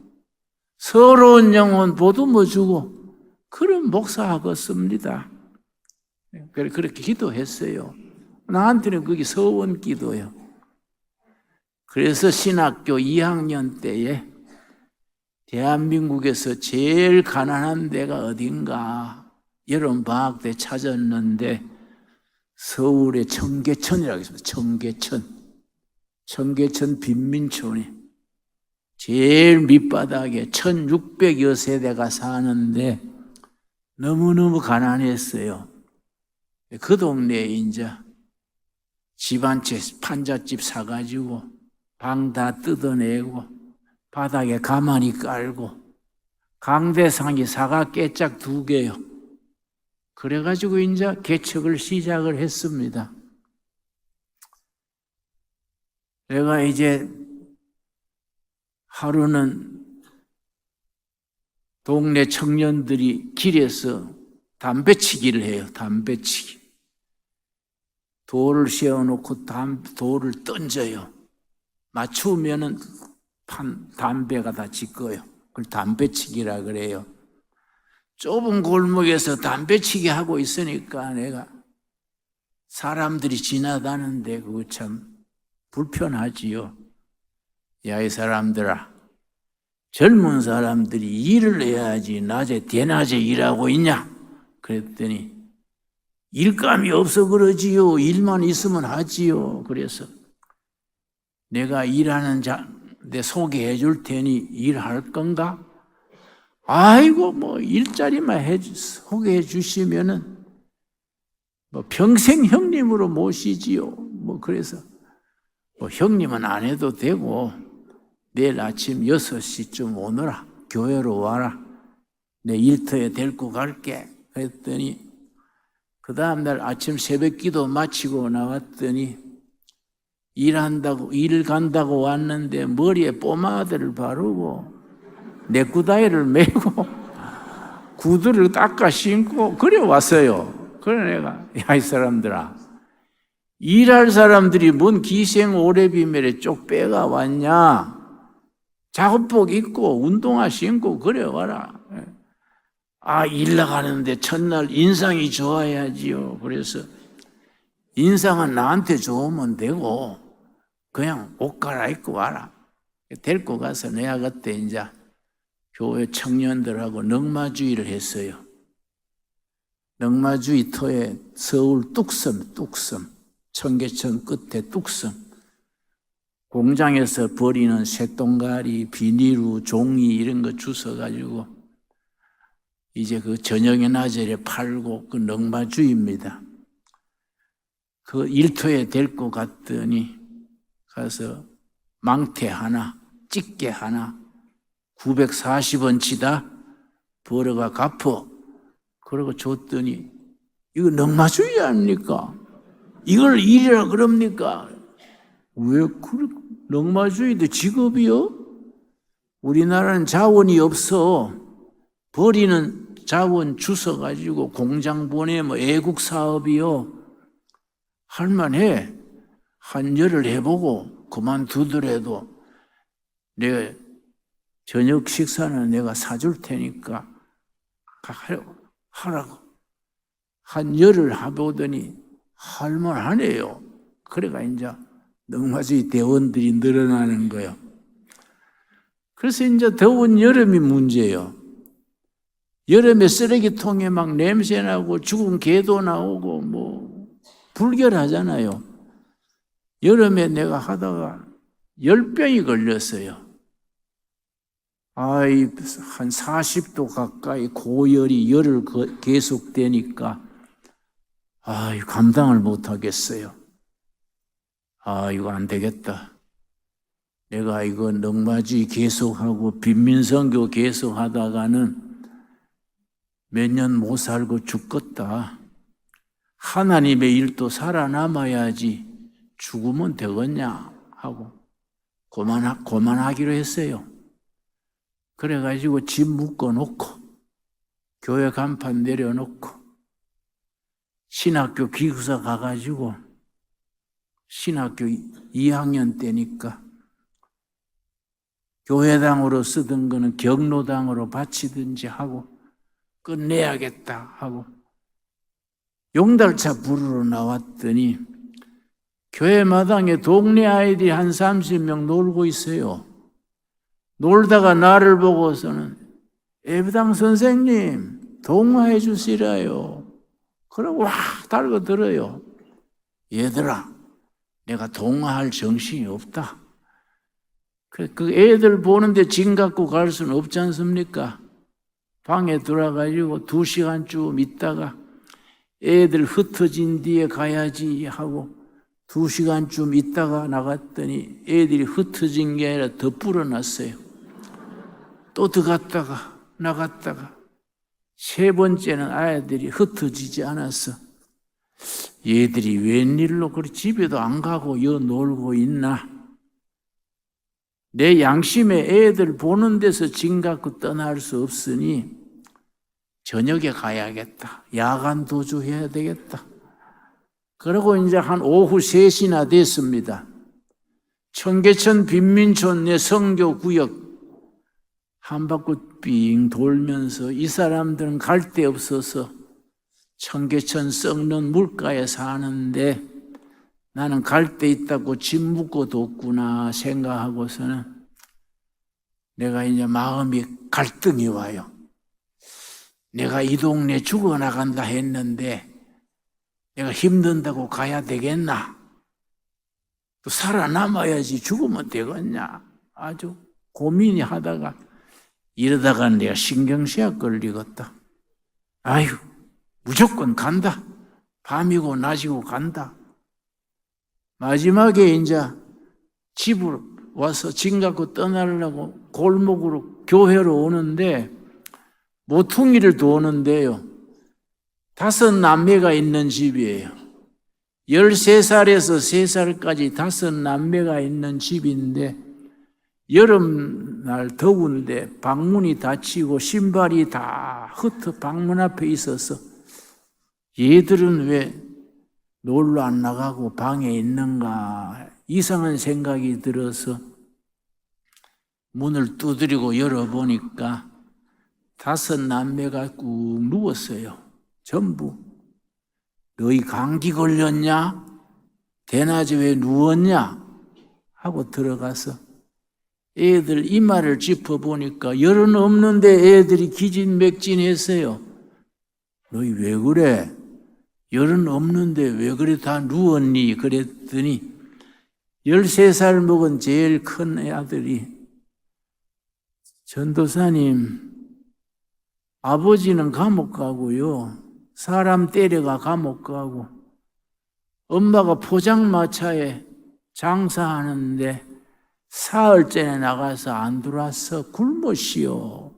[SPEAKER 1] 서러운 영혼 보듬어주고 그런 목사하겠습니다. 그렇게 기도했어요. 나한테는 그게 서원 기도예요. 그래서 신학교 2학년 때에 대한민국에서 제일 가난한 데가 어딘가 여름방학 때 찾았는데 서울의 청계천이라고 있습니다. 청계천 빈민촌이 제일 밑바닥에 1600여 세대가 사는데 너무너무 가난했어요. 그 동네에 이제 집 한 채 판잣집 사가지고 방 다 뜯어내고 바닥에 가만히 깔고 강대상이 사과 깨짝 2개요. 그래가지고 이제 개척을 시작을 했습니다. 내가 이제 하루는 동네 청년들이 길에서 담배치기를 해요. 담배치기. 돌을 씌워놓고 돌을 던져요. 맞추면은 담배가 다 지꺼요. 그걸 담배치기라 그래요. 좁은 골목에서 담배치기 하고 있으니까 내가 사람들이 지나다는데 그거 참 불편하지요. 야, 이 사람들아, 젊은 사람들이 일을 해야지 낮에 대낮에 일하고 있냐? 그랬더니 일감이 없어 그러지요. 일만 있으면 하지요. 그래서 내가 일하는 내 소개해 줄 테니 일할 건가? 아이고, 뭐 일자리만 소개해 주시면은 뭐 평생 형님으로 모시지요. 뭐 그래서 뭐 형님은 안 해도 되고 내일 아침 6시쯤 오너라. 교회로 와라. 내 일터에 데리고 갈게. 그랬더니 그 다음날 아침 새벽 기도 마치고 나왔더니 일 간다고 왔는데 머리에 포마드를 바르고 네쿠다이를 메고 구두를 닦아 신고 그래 왔어요. 그래 내가 야, 이 사람들아, 일할 사람들이 뭔 기생 오래비멜에 쪽 빼가 왔냐? 작업복 입고 운동화 신고 그래 와라. 아, 일 나가는데 첫날 인상이 좋아야지요. 그래서 인상은 나한테 좋으면 되고 그냥 옷 갈아입고 와라. 데리고 가서 내가 그때 이제 교회 청년들하고 넉마주의를 했어요. 넉마주의 터에 서울 뚝섬, 청계천 끝에 뚝섬. 공장에서 버리는 쇳동가리, 비닐우, 종이 이런 거 주워가지고 이제 그 저녁에 낮에 팔고 그 넉마주의입니다. 그 일터에 데리고 갔더니 가서 망태 하나, 집게 하나 940원치다 벌어가 갚어. 그러고 줬더니 이거 넉마주의 아닙니까? 이걸 일이라 그럽니까? 왜 넉마주의도 직업이요? 우리나라는 자원이 없어. 버리는 자원 주워가지고 공장 보내면 애국 사업이요. 할만해. 한 열흘 해보고 그만두더라도 내가 저녁 식사는 내가 사줄 테니까 하라고. 한 열흘 해보더니 할만하네요. 그래가 이제 넉마주의 대원들이 늘어나는 거예요. 그래서 이제 더운 여름이 문제예요. 여름에 쓰레기통에 막 냄새 나고 죽은 개도 나오고 뭐 불결하잖아요. 여름에 내가 하다가 열병이 걸렸어요. 한 40도 가까이 고열이 열흘 계속되니까 감당을 못 하겠어요. 이거 안 되겠다. 내가 이거 넉마주의 계속하고 빈민선교 계속하다가는 몇 년 못 살고 죽겠다. 하나님의 일도 살아남아야지 죽으면 되겠냐 하고 고만하기로 했어요. 그래가지고 집 묶어놓고 교회 간판 내려놓고 신학교 기숙사 가가지고 신학교 2학년 때니까 교회당으로 쓰던 거는 경로당으로 바치든지 하고 끝내야겠다 하고 용달차 부르러 나왔더니 교회 마당에 동네 아이들이 한 30명 놀고 있어요. 놀다가 나를 보고서는 예배당 선생님 동화해 주시라요. 그러고 와 달궈들어요. 얘들아, 내가 동화할 정신이 없다. 그 애들 보는데 짐 갖고 갈 수는 없지 않습니까? 방에 들어가지고 2시간쯤 있다가 애들 흩어진 뒤에 가야지 하고 2시간쯤 있다가 나갔더니 애들이 흩어진 게 아니라 더 불어났어요. 또 들어갔다가 나갔다가 세 번째는 아이들이 흩어지지 않았어. 얘들이 웬일로 그렇게 집에도 안 가고 여 놀고 있나? 내 양심에 애들 보는 데서 짐 갖고 떠날 수 없으니 저녁에 가야겠다. 야간 도주해야 되겠다. 그러고 이제 한 오후 3시나 됐습니다. 청계천 빈민촌 내 성교구역 한 바퀴 삥 돌면서 이 사람들은 갈 데 없어서 청계천 썩는 물가에 사는데 나는 갈 데 있다고 집 묶어뒀구나 생각하고서는 내가 이제 마음이 갈등이 와요. 내가 이 동네 죽어나간다 했는데 내가 힘든다고 가야 되겠나? 또 살아남아야지 죽으면 되겠냐? 아주 고민이 하다가 이러다가 내가 신경쇠약 걸리겠다. 아유, 무조건 간다. 밤이고 낮이고 간다. 마지막에 이제 집으로 와서 짐 갖고 떠나려고 골목으로 교회로 오는데 모퉁이를 도는데요. 5남매가 있는 집이에요. 13살에서 3살까지 5남매가 있는 집인데 여름날 더운데 방문이 닫히고 신발이 다 흩어 방문 앞에 있어서 얘들은 왜 놀러 안 나가고 방에 있는가 이상한 생각이 들어서 문을 두드리고 열어보니까 5남매가 꾹 누웠어요. 전부. 너희 감기 걸렸냐? 대낮에 왜 누웠냐? 하고 들어가서 애들 이마를 짚어보니까 열은 없는데 애들이 기진맥진했어요. 너희 왜 그래? 열은 없는데 왜 그래 다 누웠니? 그랬더니 13살 먹은 제일 큰 아들이 전도사님, 아버지는 감옥 가고요. 사람 때려가 감옥 가고 엄마가 포장마차에 장사하는데 사흘째에 나가서 안 들어와서 굶었시오.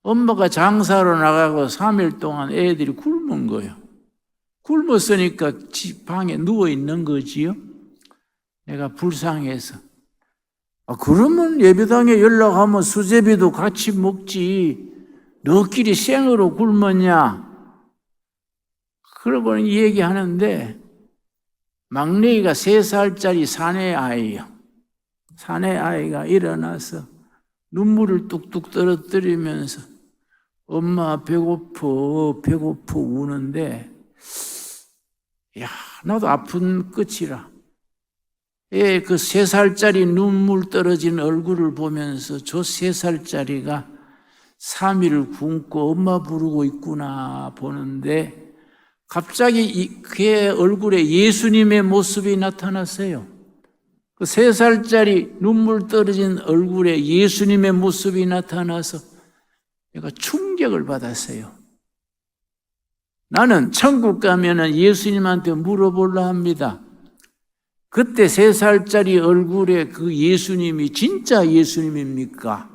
[SPEAKER 1] 엄마가 장사로 나가고 3일 동안 애들이 굶은 거예요. 굶었으니까 방에 누워 있는 거지요. 내가 불쌍해서. 그러면 예배당에 연락하면 수제비도 같이 먹지. 너끼리 생으로 굶었냐? 그러고는 얘기하는데 막내가 3살짜리 사내 아이요. 사내 아이가 일어나서 눈물을 뚝뚝 떨어뜨리면서 엄마 배고파 우는데 야, 나도 아픈 끝이라. 그 3살짜리 눈물 떨어진 얼굴을 보면서 저 3살짜리가 3일을 굶고 엄마 부르고 있구나 보는데 갑자기 그의 얼굴에 예수님의 모습이 나타났어요. 그 3살짜리 눈물 떨어진 얼굴에 예수님의 모습이 나타나서 내가 충격을 받았어요. 나는 천국 가면은 예수님한테 물어보려 합니다. 그때 3살짜리 얼굴에 그 예수님이 진짜 예수님입니까?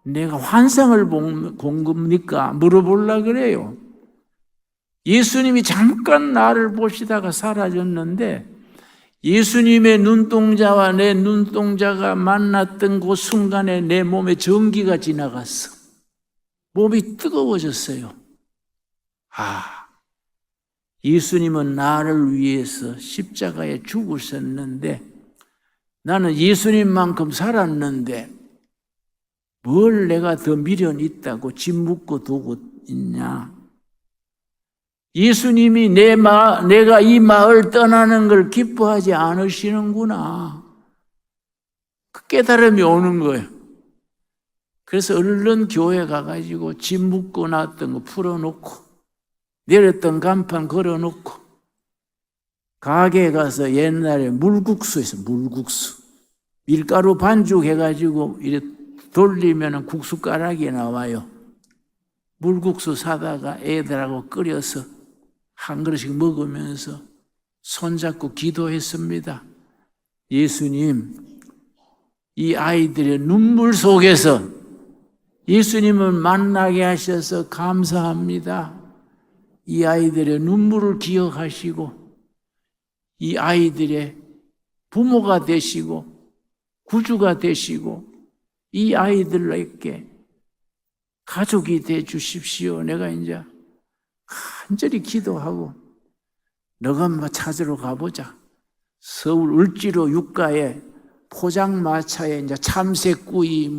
[SPEAKER 1] 내가 환상을 본 겁니까? 물어보려 그래요. 예수님이 잠깐 나를 보시다가 사라졌는데 예수님의 눈동자와 내 눈동자가 만났던 그 순간에 내 몸에 전기가 지나갔어. 몸이 뜨거워졌어요. 예수님은 나를 위해서 십자가에 죽으셨는데 나는 예수님만큼 살았는데 뭘 내가 더 미련 있다고 짐 묻고 두고 있냐? 예수님이 내가 이 마을 떠나는 걸 기뻐하지 않으시는구나. 그 깨달음이 오는 거예요. 그래서 얼른 교회 가가지고 짐 묻고 놨던 거 풀어놓고 내렸던 간판 걸어놓고 가게에 가서 옛날에 물국수 있어. 물국수 밀가루 반죽해가지고 이렇게 돌리면 국수가락이 나와요. 물국수 사다가 애들하고 끓여서 한 그릇씩 먹으면서 손잡고 기도했습니다. 예수님, 이 아이들의 눈물 속에서 예수님을 만나게 하셔서 감사합니다. 이 아이들의 눈물을 기억하시고 이 아이들의 부모가 되시고 구주가 되시고 이 아이들에게 가족이 돼 주십시오. 내가 이제 간절히 기도하고 너가 한번 찾으러 가보자. 서울 을지로 육가에 포장마차에 이제 참새구이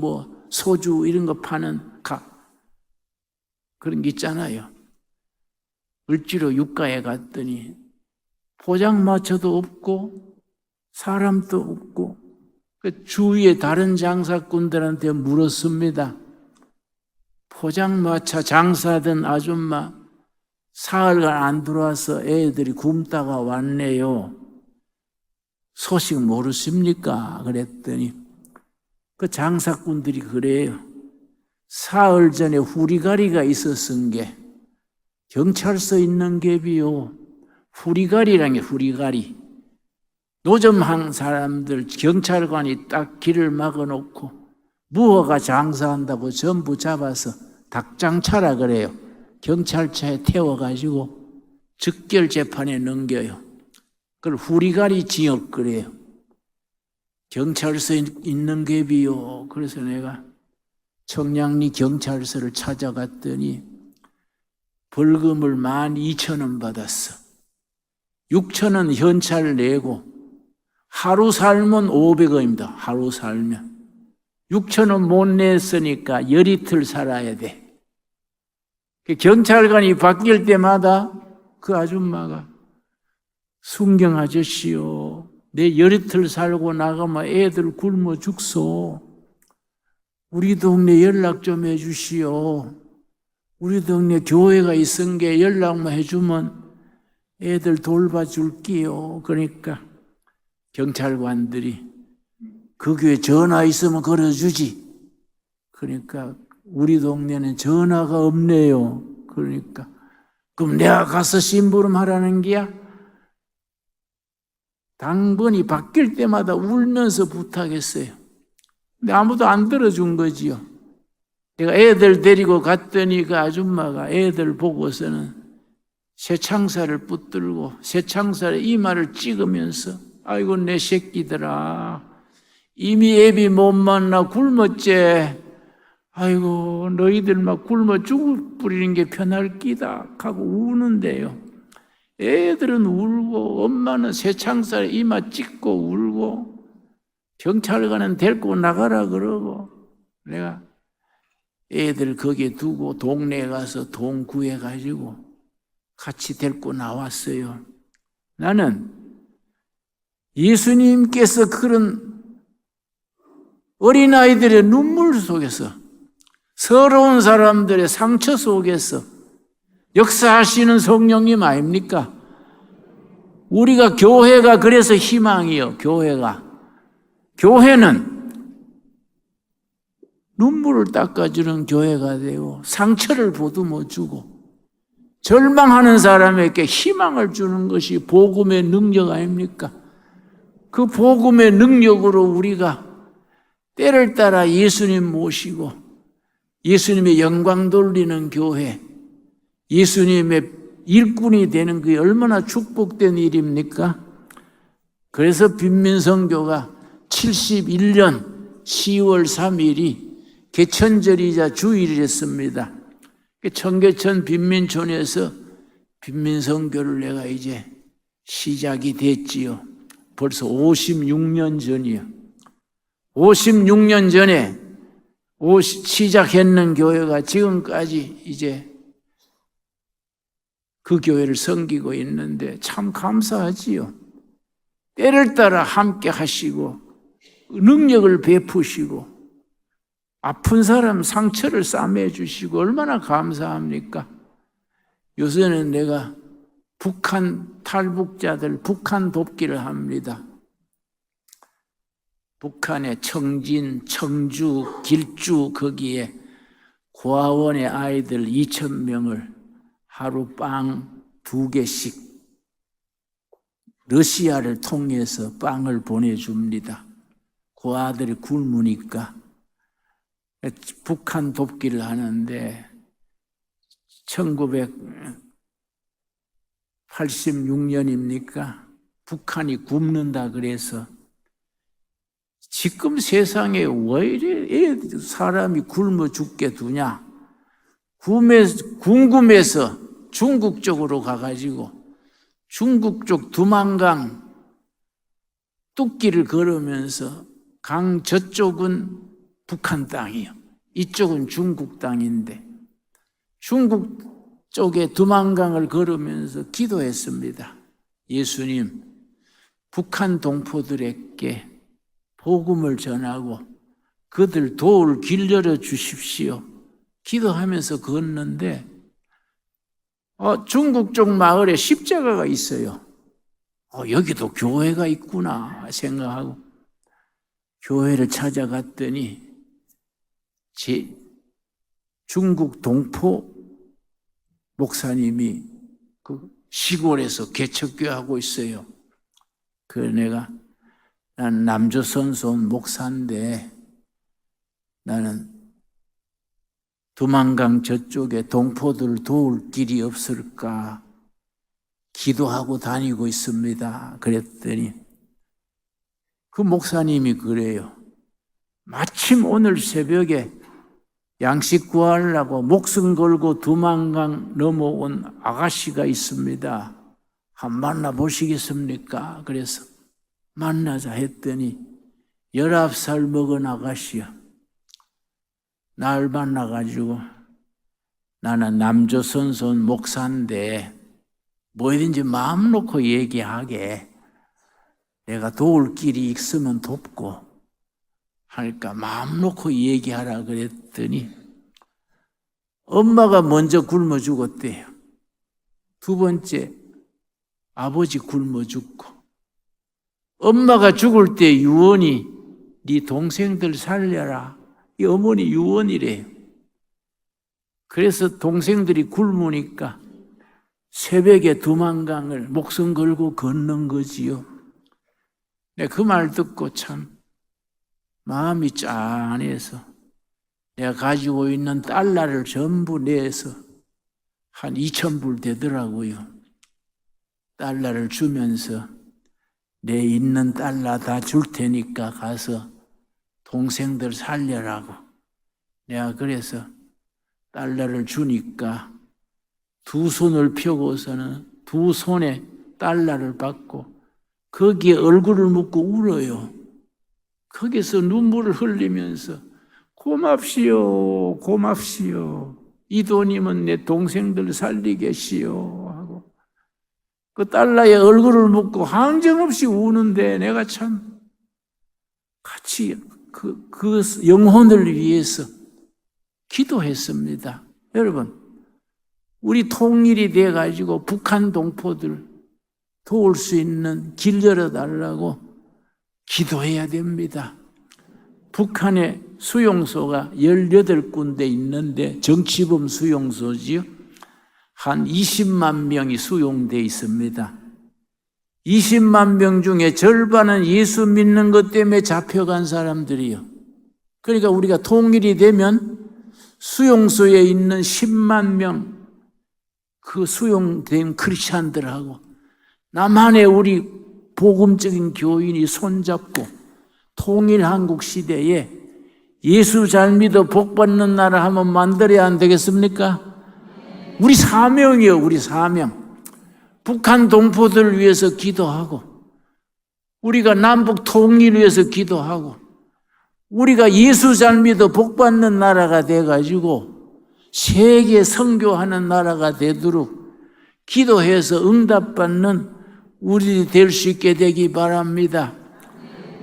[SPEAKER 1] 소주 이런 거 파는 그런 게 있잖아요. 을지로 육가에 갔더니 포장마차도 없고 사람도 없고 그 주위에 다른 장사꾼들한테 물었습니다. 포장마차 장사하던 아줌마 사흘간 안 들어와서 애들이 굶다가 왔네요. 소식 모르십니까? 그랬더니 그 장사꾼들이 그래요. 사흘 전에 후리가리가 있었은 게 경찰서 있는 갭이요. 후리가리란 게 후리가리. 노점한 사람들 경찰관이 딱 길을 막아놓고 무허가 장사한다고 전부 잡아서 닭장차라 그래요. 경찰차에 태워가지고 즉결 재판에 넘겨요. 그걸 후리가리 징역 그래요. 경찰서에 있는 갭이요. 그래서 내가 청량리 경찰서를 찾아갔더니 벌금을 12,000원 받았어. 6,000원 현찰 내고 하루 살면 500원입니다. 하루 살면. 6,000원 못 냈으니까 열이틀 살아야 돼. 경찰관이 바뀔 때마다 그 아줌마가 순경 아저씨요. 내 열이틀 살고 나가면 애들 굶어 죽소. 우리 동네 연락 좀 해주시오. 우리 동네 교회가 있은 게 연락만 해주면 애들 돌봐줄게요. 그러니까 경찰관들이 그 교회 전화 있으면 걸어주지. 그러니까 우리 동네는 전화가 없네요. 그러니까 그럼 내가 가서 심부름하라는 게야? 당번이 바뀔 때마다 울면서 부탁했어요. 근데 아무도 안 들어준 거지요. 내가 애들 데리고 갔더니 그 아줌마가 애들 보고서는 새창살을 붙들고 새창살에 이마를 찍으면서 아이고 내 새끼들아 이미 애비 못 만나 굶었제. 아이고 너희들 막 굶어 죽을 뿌리는 게 편할 끼다 하고 우는데요. 애들은 울고 엄마는 새창살에 이마 찍고 울고 경찰관은 데리고 나가라 그러고 내가 애들 거기에 두고 동네에 가서 돈 구해가지고 같이 데리고 나왔어요. 나는 예수님께서 그런 어린아이들의 눈물 속에서 서러운 사람들의 상처 속에서 역사하시는 성령님 아닙니까? 우리가 교회가 그래서 희망이요. 교회는 눈물을 닦아주는 교회가 되고 상처를 보듬어주고 절망하는 사람에게 희망을 주는 것이 복음의 능력 아닙니까? 그 복음의 능력으로 우리가 때를 따라 예수님 모시고 예수님의 영광 돌리는 교회, 예수님의 일꾼이 되는 게 얼마나 축복된 일입니까? 그래서 빈민선교가 71년 10월 3일이 개천절이자 주일이었습니다. 청계천 빈민촌에서 빈민선교를 내가 이제 시작이 됐지요. 벌써 56년 전이요. 56년 전에 시작했는 교회가 지금까지 이제 그 교회를 섬기고 있는데 참 감사하지요. 때를 따라 함께 하시고 능력을 베푸시고 아픈 사람 상처를 싸매 주시고 얼마나 감사합니까? 요새는 내가 북한 탈북자들 북한 돕기를 합니다. 북한의 청진, 청주, 길주 거기에 고아원의 아이들 2,000명을 하루 빵 2개씩 러시아를 통해서 빵을 보내줍니다. 그 아들이 굶으니까 북한 돕기를 하는데 1986년입니까? 북한이 굶는다 그래서 지금 세상에 왜 이래 사람이 굶어 죽게 두냐? 궁금해서 중국 쪽으로 가가지고 중국 쪽 두만강 뚝길을 걸으면서 강 저쪽은 북한 땅이요. 이쪽은 중국 땅인데 중국 쪽에 두만강을 걸으면서 기도했습니다. 예수님, 북한 동포들에게 복음을 전하고 그들 도울 길 열어 주십시오. 기도하면서 걷는데 중국 쪽 마을에 십자가가 있어요. 여기도 교회가 있구나 생각하고 교회를 찾아갔더니 중국 동포 목사님이 그 시골에서 개척교회 하고 있어요. 난 남조선손 목사인데 나는 두만강 저쪽에 동포들 도울 길이 없을까 기도하고 다니고 있습니다. 그랬더니 그 목사님이 그래요. 마침 오늘 새벽에 양식 구하려고 목숨 걸고 두만강 넘어온 아가씨가 있습니다. 한번 만나보시겠습니까? 그래서 만나자 했더니 19살 먹은 아가씨야. 날 만나가지고 나는 남조선손 목사인데 뭐든지 마음 놓고 얘기하게 내가 도울 길이 있으면 돕고 하니까 마음 놓고 얘기하라 그랬더니 엄마가 먼저 굶어 죽었대요. 두 번째 아버지 굶어 죽고 엄마가 죽을 때 유언이 네 동생들 살려라. 이 어머니 유언이래요. 그래서 동생들이 굶으니까 새벽에 두만강을 목숨 걸고 걷는 거지요. 내가 그 말 듣고 참 마음이 짠해서 내가 가지고 있는 달러를 전부 내서 한 2,000불 되더라고요. 달러를 주면서 내 있는 달러 다 줄 테니까 가서 동생들 살려라고. 내가 그래서 달러를 주니까 두 손을 펴고서는 두 손에 달러를 받고 거기에 얼굴을 묻고 울어요. 거기서 눈물을 흘리면서 고맙시오, 고맙시오. 이 돈이면 내 동생들 살리겠시오 하고 그 달러에 얼굴을 묻고 항정없이 우는데 내가 참 같이 그 영혼을 위해서 기도했습니다. 여러분, 우리 통일이 돼가지고 북한 동포들 도울 수 있는 길 열어달라고 기도해야 됩니다. 북한에 수용소가 18군데 있는데 정치범 수용소지요. 한 20만 명이 수용되어 있습니다. 20만 명 중에 절반은 예수 믿는 것 때문에 잡혀간 사람들이요. 그러니까 우리가 통일이 되면 수용소에 있는 10만 명 그 수용된 크리스찬들하고 남한의 우리 복음적인 교인이 손잡고 통일 한국 시대에 예수 잘 믿어 복 받는 나라 한번 만들어야 안 되겠습니까? 우리 사명이요, 우리 사명. 북한 동포들을 위해서 기도하고 우리가 남북 통일을 위해서 기도하고 우리가 예수 잘 믿어 복 받는 나라가 돼가지고 세계 선교하는 나라가 되도록 기도해서 응답받는 우리 될 수 있게 되기 바랍니다.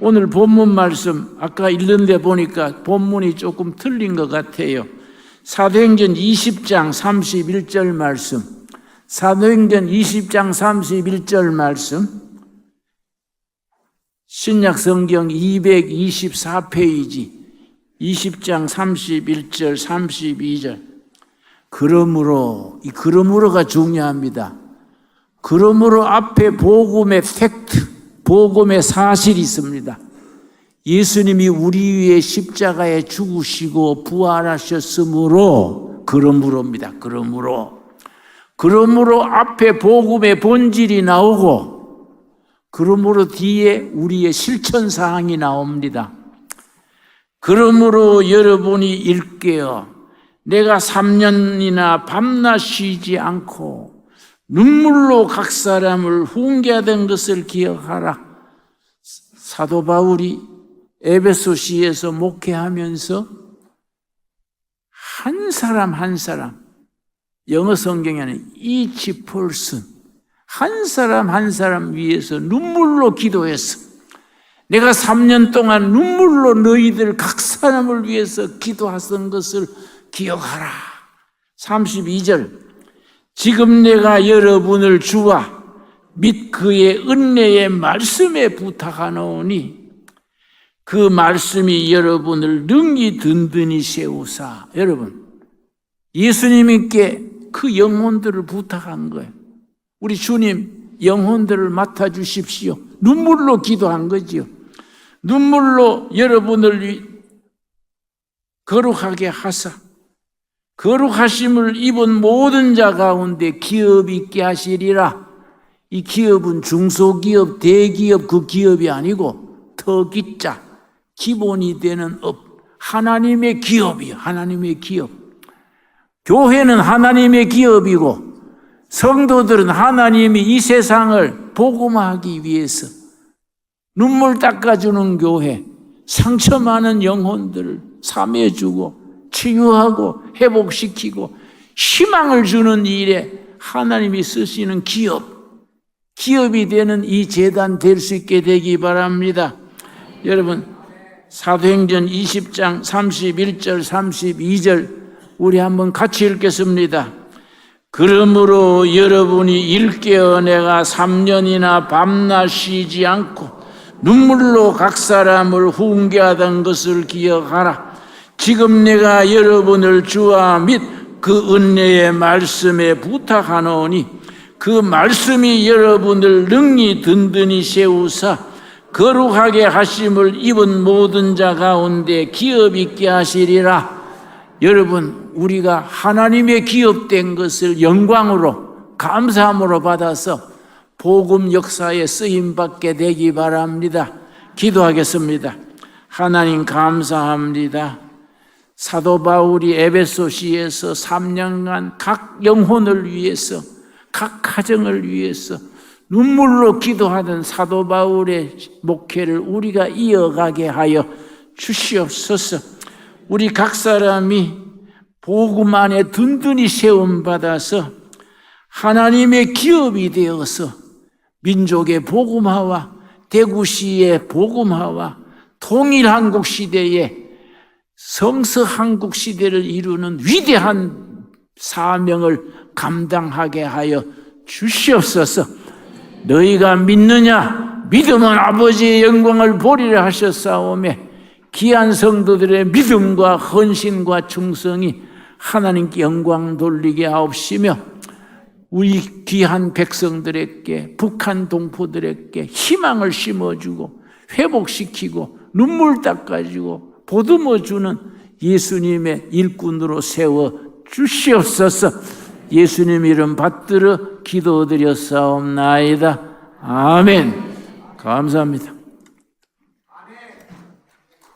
[SPEAKER 1] 오늘 본문 말씀 아까 읽는데 보니까 본문이 조금 틀린 것 같아요. 사도행전 20장 31절 말씀, 사도행전 20장 31절 말씀, 신약성경 224페이지 20장 31절 32절. 그러므로, 이 그러므로가 중요합니다. 그러므로 앞에 복음의 팩트, 복음의 사실이 있습니다. 예수님이 우리 위해 십자가에 죽으시고 부활하셨으므로, 그러므로입니다. 그러므로 앞에 복음의 본질이 나오고 그러므로 뒤에 우리의 실천사항이 나옵니다. 그러므로 여러분이 일깨어 내가 3년이나 밤낮 쉬지 않고 눈물로 각 사람을 훈계하던 것을 기억하라. 사도 바울이 에베소시에서 목회하면서 한 사람 한 사람, 영어 성경에는 each person, 한 사람 한 사람 위해서 눈물로 기도했어. 내가 3년 동안 눈물로 너희들 각 사람을 위해서 기도하던 것을 기억하라. 32절. 지금 내가 여러분을 주와 및 그의 은혜의 말씀에 부탁하노니 그 말씀이 여러분을 능히 든든히 세우사. 여러분, 예수님께 그 영혼들을 부탁한 거예요. 우리 주님 영혼들을 맡아주십시오. 눈물로 기도한 거지요. 눈물로 여러분을 거룩하게 하사 거룩하심을 입은 모든 자 가운데 기업 있게 하시리라. 이 기업은 중소기업, 대기업 그 기업이 아니고 터기자, 기본이 되는 업, 하나님의 기업이요. 하나님의 기업. 교회는 하나님의 기업이고 성도들은 하나님이 이 세상을 복음화하기 위해서 눈물 닦아주는 교회, 상처 많은 영혼들을 삼해주고 치유하고 회복시키고 희망을 주는 일에 하나님이 쓰시는 기업이 되는 이 재단 될 수 있게 되기 바랍니다. 여러분, 사도행전 20장 31절 32절 우리 한번 같이 읽겠습니다. 그러므로 여러분이 일깨어 내가 3년이나 밤낮 쉬지 않고 눈물로 각 사람을 훈계하던 것을 기억하라. 지금 내가 여러분을 주와 및 그 은혜의 말씀에 부탁하노니 그 말씀이 여러분을 능히 든든히 세우사 거룩하게 하심을 입은 모든 자 가운데 기업 있게 하시리라. 여러분, 우리가 하나님의 기업된 것을 영광으로 감사함으로 받아서 복음 역사에 쓰임받게 되기 바랍니다. 기도하겠습니다. 하나님 감사합니다. 사도 바울이 에베소시에서 3년간 각 영혼을 위해서, 각 가정을 위해서 눈물로 기도하던 사도 바울의 목회를 우리가 이어가게 하여 주시옵소서. 우리 각 사람이 복음 안에 든든히 세움받아서 하나님의 기업이 되어서 민족의 복음화와 대구시의 복음화와 통일한국 시대의 성서한국 시대를 이루는 위대한 사명을 감당하게 하여 주시옵소서. 너희가 믿느냐? 믿으면 아버지의 영광을 보리라 하셨사오매 귀한 성도들의 믿음과 헌신과 충성이 하나님께 영광 돌리게 하옵시며 우리 귀한 백성들에게, 북한 동포들에게 희망을 심어주고 회복시키고 눈물 닦아주고 보듬어주는 예수님의 일꾼으로 세워 주시옵소서. 예수님 이름 받들어 기도드렸사옵나이다. 아멘. 감사합니다.